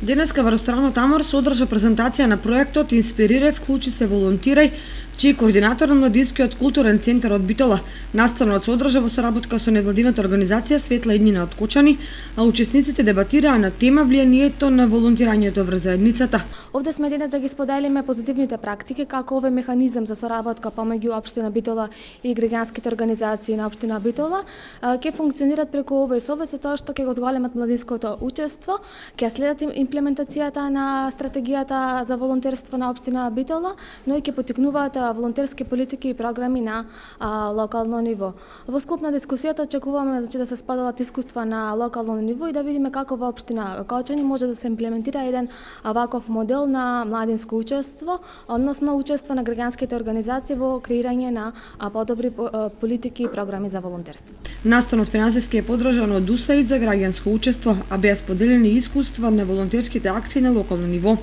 Денеска во ресторанот Амор се одржа презентација на проектот Инспирирај, вклучи се, волонтирај, чиј координатор на Младинскиот културен центар од Битола. Настанот се одржа во соработка со невладината организација Светла иднина од Кочани, а учесниците дебатираа на тема влијанието на волонтирањето врз заедницата. Овде сме денес да ги споделиме позитивните практики како овој механизам за соработка помеѓу општина Битола и граѓанските организации на општина Битола ќе функционират преку овој совет со тоа што ќе го зголемат младинското учество, ќе следат имплементацијата на стратегијата за волонтерство на општина Битола, но и ќе поттикнуваат волонтерски политики и програми на локално ниво. Во склоп на дискусијата очекуваме да се споделат искуства на локално ниво и да видиме како во општина Кочани може да се имплементира еден ваков модел на младинско учество, односно учество на граѓанските организации во креирање на подобри политики и програми за волонтерство. Настанот финансиски е поддржан од УСАИД за граѓанско учество, а беа споделени искуства на волонтерските акции на локално ниво.